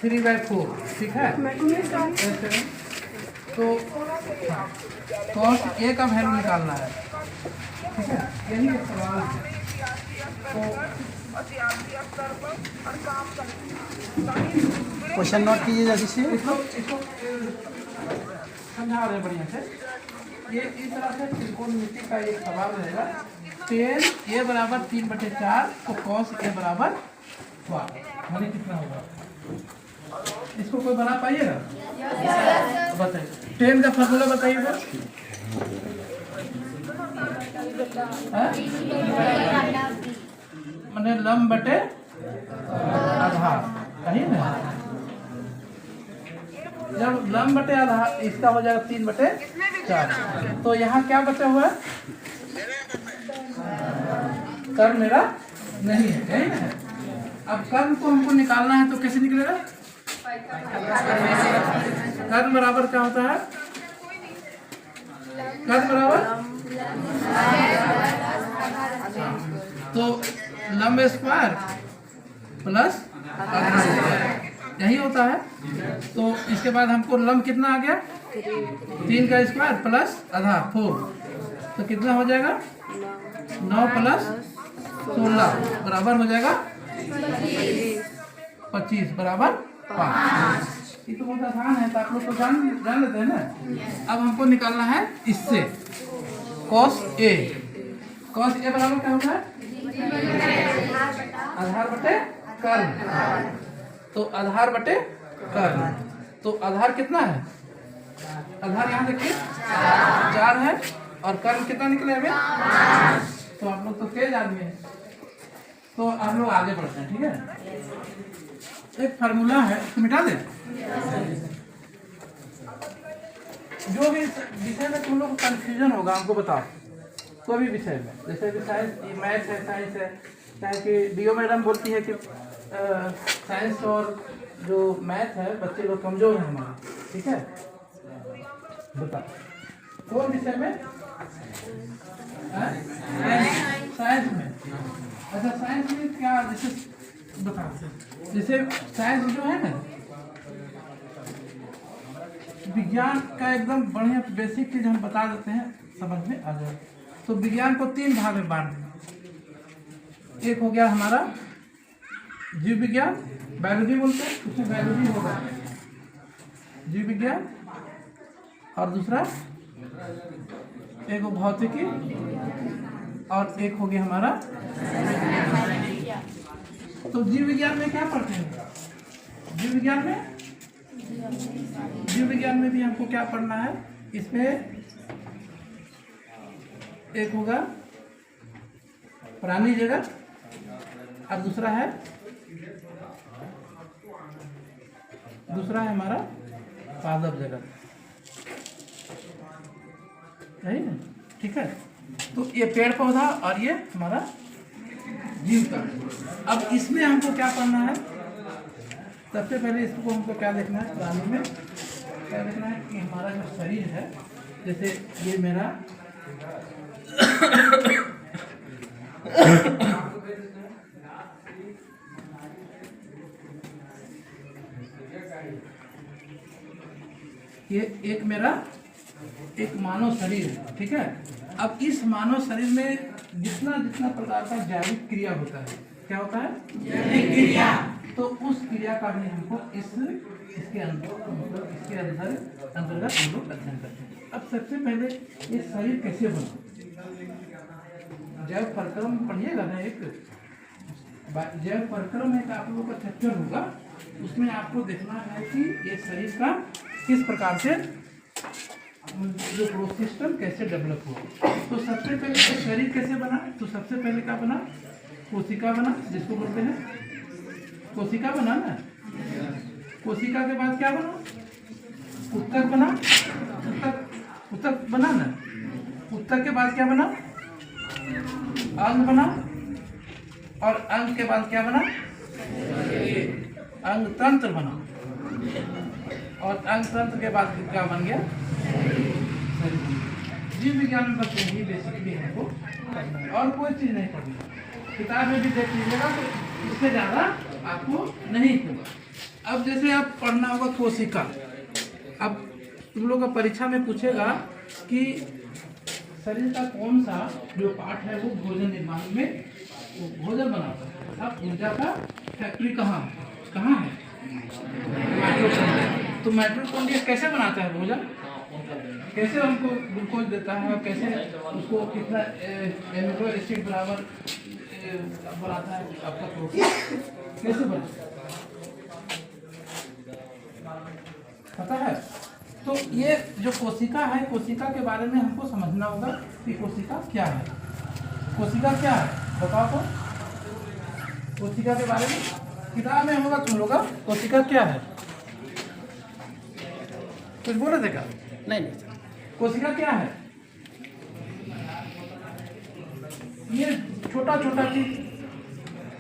3/4, ठीक है। तो cos A का वैल्यू निकालना है, ठीक है, यही एक सवाल है। तो क्वेश्चन नोट कीजिए जल्दी से। इसको समझा रहे हैं बढ़िया से। ये इस तरह से त्रिकोणमिति का एक सवाल रहेगा। tan A बराबर 3/4 तो cos A बराबर 12, माने कितना होगा? इसको कोई बना पाइएगा? बताइए, tan का फॉर्मूला बताइए सर। मैंने लंब बटे आधार, कहीं ना जब लंब बटे आधार इसका हो जाएगा 3/4, तो यहाँ क्या बचा हुआ है? कर्म मेरा नहीं है, कहीं ना। अब कर्म को हमको निकालना है तो कैसे निकलेगा? कर्म बराबर क्या होता है? कर्म बराबर तो लंब स्क्वायर प्लस आधार स्क्वायर, यही होता है। तो इसके बाद हमको लंब कितना आ गया? 3 का स्क्वायर प्लस आधार 4, तो कितना हो जाएगा? 9 + 16 बराबर हो जाएगा 25 बराबर 5। ये तो बहुत आसान है, तो आप लोग तो जान लेते हैं ना। अब हमको निकालना है इससे cos A बराबर क्या होता है? आधार बटे कर्म, तो आधार बटे कर्म, तो आधार कितना है? आधार यहाँ देखिए 4 है और कर्म कितना निकले हमें? तो आप लोग तो तेज आदमी हैं, तो आप लोग आगे बढ़ते हैं, ठीक है। एक फार्मूला है, तो मिटा दें। जो भी विषय में तुम लोग को कंफ्यूजन होगा हमको बताओ, कोई भी विषय में, जैसे कि साइंस, मैथ है, साइंस है, चाहे कि डीओ मैडम बोलती है कि साइंस और जो मैथ है बच्चे लोग कमजोर हैं हमारे, ठीक है। बताओ कौन विषय में? साइंस में। अच्छा, साइंस में क्या, जैसे बताओ, जैसे साइंस जो है ना, विज्ञान का एकदम बढ़िया बेसिक चीज हम बता देते हैं, समझ में आ जाए। तो विज्ञान को 3 भाग में बांट दें। एक हो गया हमारा जीव विज्ञान, बायोलॉजी बोलते हैं, उसमें बायोलॉजी होगा जीव विज्ञान, और दूसरा एक भौतिकी, और एक हो गया हमारा। तो जीव विज्ञान में क्या पढ़ते हैं? जीव विज्ञान में भी हमको क्या पढ़ना है? इसमें एक होगा प्राणी जगत, और दूसरा है हमारा पादप जगत, है ना, ठीक है। तो ये पेड़ पौधा और ये हमारा जीव का। अब इसमें हमको क्या पढ़ना है? सबसे पहले इसको हमको क्या देखना है? प्राणी में क्या देखना है कि हमारा जो शरीर है, जैसे ये मेरा ये एक मानव शरीर है, ठीक है। अब इस मानव शरीर में जितना प्रकार का जैविक क्रिया होता है, क्या होता है? जैविक क्रिया। तो उस क्रिया का भी हमको इसके अंतर्गत हम लोग अध्ययन करते हैं। अब सबसे पहले ये शरीर कैसे बना? जैव प्रक्रम पढ़िएगा ना, एक जैव प्रक्रम एक आप लोगों का चैप्टर होगा, उसमें आपको देखना है कि ये शरीर का किस प्रकार से जो ग्रोथ सिस्टम कैसे डेवलप हुआ। तो सबसे पहले शरीर कैसे बना? तो सबसे पहले क्या बना? कोशिका बना, जिसको बोलते हैं कोशिका बना ना। कोशिका के बाद क्या बना? उत्तक बना, उत्तक बना ना। उत्तक के बाद क्या बना? अंग बना, और अंग के बाद क्या बना? अंग तंत्र बना, और अंग तंत्र के बाद क्या बन गया? जीव विज्ञान में बस यही बेसिकली हमको और कोई चीज नहीं पढ़नी। किताब में भी देख लीजिएगा तो इससे ज़्यादा आपको नहीं होगा। अब जैसे आप पढ़ना होगा कोशिका। अब तुम लोग का परीक्षा में पूछेगा कि शरीर का कौन सा जो पार्ट है वो भोजन निर्माण में वो भोजन बनाता है। अब ऊर्जा का फैक्ट्री कहाँ है? माइटोकॉन्ड्रिया। तो माइटोकॉन्ड्रिया कैसे बनाता है भोजन? कैसे हमको ग्लूकोज देता है और कैसे उसको कितना एमिनो एसिड बराबर बनाता है आपका प्रोटीन कैसे बनता है पता है? तो ये जो कोशिका है, कोशिका के बारे में हमको समझना होगा कि कोशिका क्या है। कोशिका क्या है बताओ तो। कोशिका के बारे में किताब में होगा तुम लोग का। कोशिका क्या है? कुछ बोल रहे थे क्या? नहीं। कोशिका क्या है? ये छोटा छोटा चीज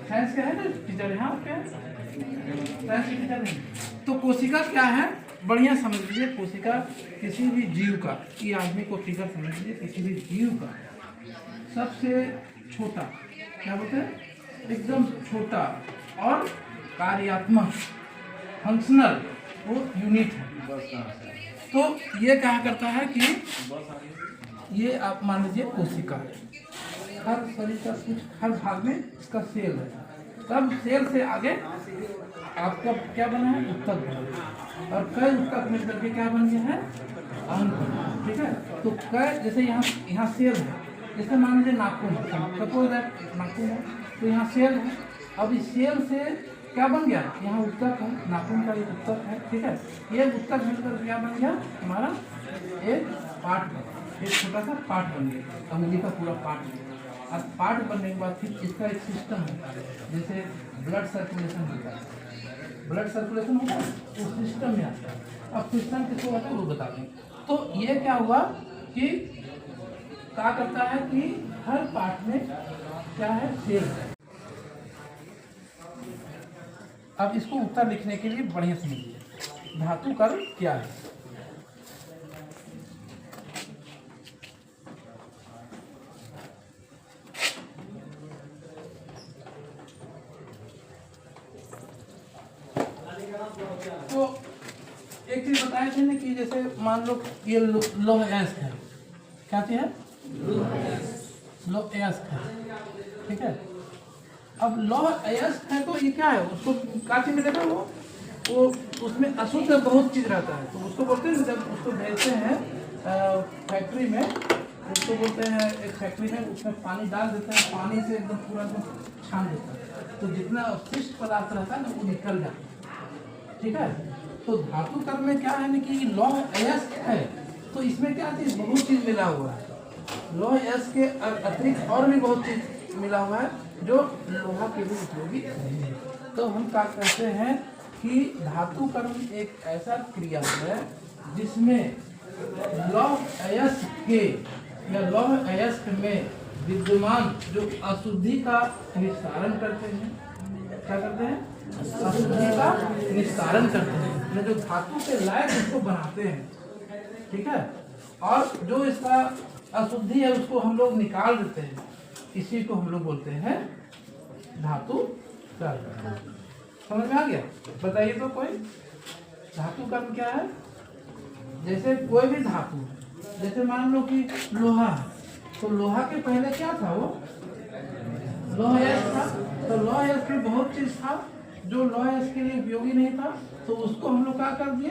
साइंस का है ना टीचर? यहाँ क्या है? साइंस की टीचर नहीं। तो कोशिका क्या है बढ़िया समझ लीजिए। कोशिका किसी भी जीव का, ये आदमी को फिगर समझ लीजिए, किसी भी जीव का सबसे छोटा क्या बोलते हैं, एकदम छोटा और कार्यात्मक फंक्शनल वो यूनिट है। तो ये क्या करता है कि ये आप मान लीजिए कोशिका हर शरीर का कुछ हर भाग में इसका सेल है। तब सेल से आगे आपका क्या बना है, ऊतक बना, और कई ऊतक मिल करके क्या बन गया है, अंग बना। ठीक है, तो कई जैसे यहाँ सेल है, जैसे मान लीजिए नाखून, सपोज दैट नाखून है, तो यहाँ सेल है। अब इस सेल से क्या बन गया, यहाँ ऊतक है, नाखून का एक ऊतक है। ठीक है, ये ऊतक मिलकर क्या बन गया, हमारा एक पार्ट, एक छोटा सा पार्ट बन गया, अंगुली का पूरा पार्ट बन गया। अब पार्ट बनने के बाद फिर इसका एक सिस्टम होता है, जैसे ब्लड सर्कुलेशन होता है, ब्लड सर्कुलेशन होता है उस सिस्टम में आता है। अब सिस्टम किसको होता है वो बता दें। तो ये क्या हुआ कि क्या करता है कि हर पार्ट में क्या है, सेल है। अब इसको उत्तर लिखने के लिए बढ़िया समझिए, धातु कर्म क्या है। तो एक चीज बताए थे ना कि जैसे मान लो ये लौह अयस्क है, क्या चीज है, लौह अयस्क है। ठीक है, अब लौह अयस्क है तो ये क्या है, उसको क्या चीज मिलेगा, वो उसमें अशुद्ध बहुत चीज रहता है। तो उसको बोलते हैं, जब उसको भेजते हैं फैक्ट्री में, उसको बोलते हैं एक फैक्ट्री में, उसमें पानी डाल देते हैं, पानी से एकदम पूरा एकदम छान देता है, तो जितना अवशिष्ट पदार्थ रहता है ना वो निकल जाता है। ठीक है, तो धातु कर्म में क्या है ना कि लौह अयस्क है, तो इसमें क्या चीज, बहुत चीज मिला हुआ है। लौह अयस्क के अतिरिक्त और भी बहुत चीज मिला हुआ है जो लोहा के लिए उपयोगी है। तो हम क्या कहते हैं कि धातु कर्म एक ऐसा क्रिया है जिसमें लौह अयस्क के या लौह अयस्क में विद्यमान जो अशुद्धि का निस्तारण करते हैं। क्या करते हैं, अशुद्धि का निस्तारण करते हैं, जो धातु के लायक उसको बनाते हैं। ठीक है, और जो इसका अशुद्धि है उसको हम लोग निकाल देते हैं, इसी को हम लोग बोलते हैं धातु कर्म। समझ में आ गया? बताइए तो कोई, धातु कर्म क्या है। जैसे कोई भी धातु, जैसे मान लो कि लोहा है, तो लोहा के पहले क्या था, वो लौह अयस्क था। तो लौह अयस्क में बहुत चीज था जो लौह अयस्क के लिए उपयोगी नहीं था, तो उसको हम लोग क्या कर दिए,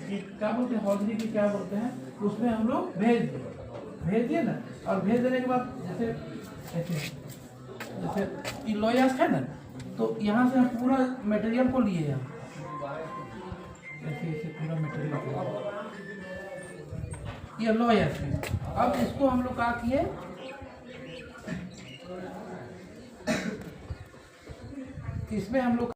क्या बोलते हैं, हौजरी की क्या बोलते हैं, उसमें हम लोग भेज दिए ना। और भेज देने के बाद जैसे जैसे लौह अयस्क है ना, तो यहाँ से हम पूरा मटेरियल को लिए, यहाँ ऐसे पूरा मटेरियल, ये लौह अयस्क। अब इसको हम लोग क्या किए, इसमें हम लोग